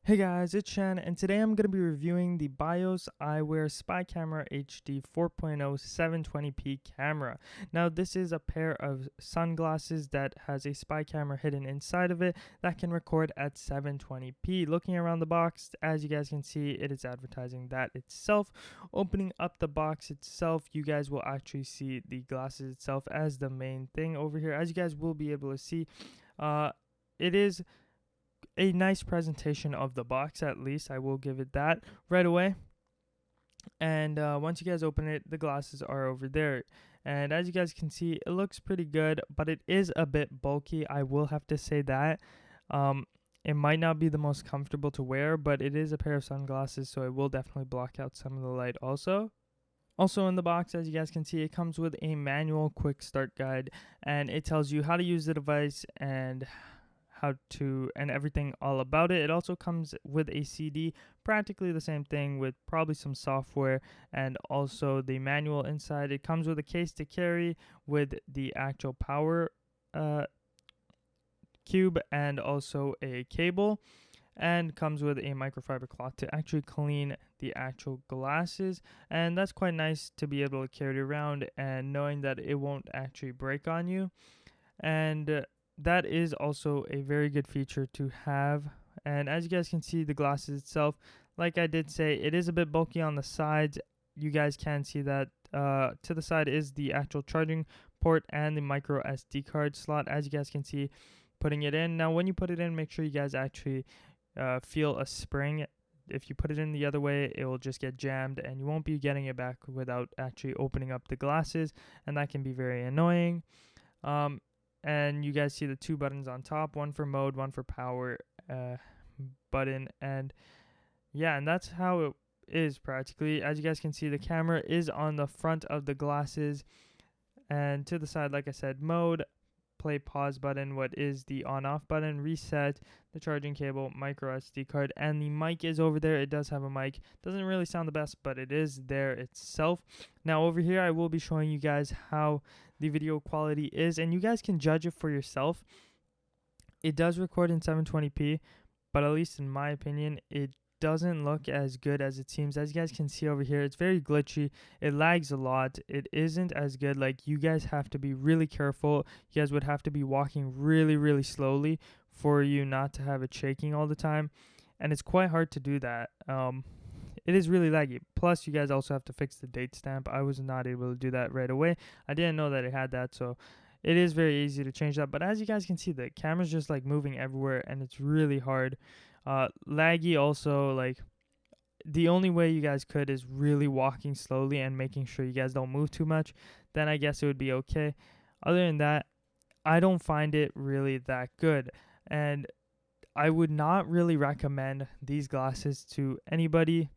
Hey guys, it's Shaan, and today I'm going to be reviewing the BIOS Eyewear Spy Camera HD 4.0 720p camera. Now, this is a pair of sunglasses that has a spy camera hidden inside of it that can record at 720p. Looking around the box, as you guys can see, it is advertising that itself. Opening up the box itself, you guys will actually see the glasses itself as the main thing over here. As you guys will be able to see, it is a nice presentation of the box, at least I will give it that right away. And once you guys open it, the glasses are over there, and as you guys can see, it looks pretty good, but it is a bit bulky. I will have to say that it might not be the most comfortable to wear, but it is a pair of sunglasses, so it will definitely block out some of the light. Also in the box, as you guys can see, it comes with a manual quick start guide, and it tells you how to use the device and everything all about it. It also comes with a CD, practically the same thing, with probably some software and also the manual inside. It comes with a case to carry with the actual power cube and also a cable, and comes with a microfiber cloth to actually clean the actual glasses, and that's quite nice to be able to carry it around and knowing that it won't actually break on you. And that is also a very good feature to have. And as you guys can see, the glasses itself, like I did say, it is a bit bulky on the sides. You guys can see that to the side is the actual charging port and the micro SD card slot, as you guys can see, putting it in. Now when you put it in, make sure you guys actually feel a spring. If you put it in the other way, it will just get jammed and you won't be getting it back without actually opening up the glasses, and that can be very annoying. And you guys see the two buttons on top, one for mode, one for power button. And yeah, and that's how it is practically. As you guys can see, the camera is on the front of the glasses, and to the side, like I said, mode, play, pause button, what is the on-off button, reset, the charging cable, micro SD card, and the mic is over there. It does have a mic. Doesn't really sound the best, but it is there itself. Now over here, I will be showing you guys how the video quality is, and you guys can judge it for yourself. It does record in 720p, but at least in my opinion, it doesn't look as good as it seems. As you guys can see over here, it's very glitchy. It lags a lot. It isn't as good. Like, you guys have to be really careful. You guys would have to be walking really slowly for you not to have it shaking all the time, and it's quite hard to do that. It is really laggy. Plus, you guys also have to fix the date stamp. I was not able to do that right away. I didn't know that it had that, so it is very easy to change that. But as you guys can see, the camera's just like moving everywhere, and it's really hard. Laggy also, like, the only way you guys could is really walking slowly and making sure you guys don't move too much. Then I guess it would be okay. Other than that, I don't find it really that good. And I would not really recommend these glasses to anybody.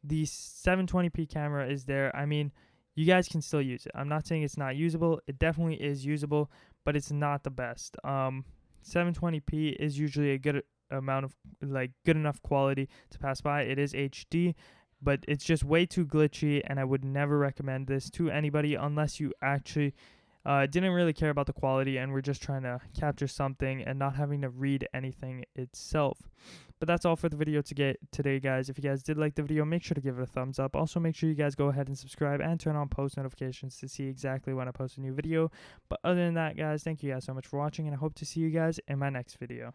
The 720p camera is there. I mean, you guys can still use it. I'm not saying it's not usable. It definitely is usable, but it's not the best. 720p is usually a good amount of, like, good enough quality to pass by. It is HD, but it's just way too glitchy, and I would never recommend this to anybody unless you actually didn't really care about the quality and we're just trying to capture something and not having to read anything itself. But that's all for the video today, guys. If you guys did like the video, make sure to give it a thumbs up. Also, make sure you guys go ahead and subscribe and turn on post notifications to see exactly when I post a new video. But other than that, guys, thank you guys so much for watching, and I hope to see you guys in my next video.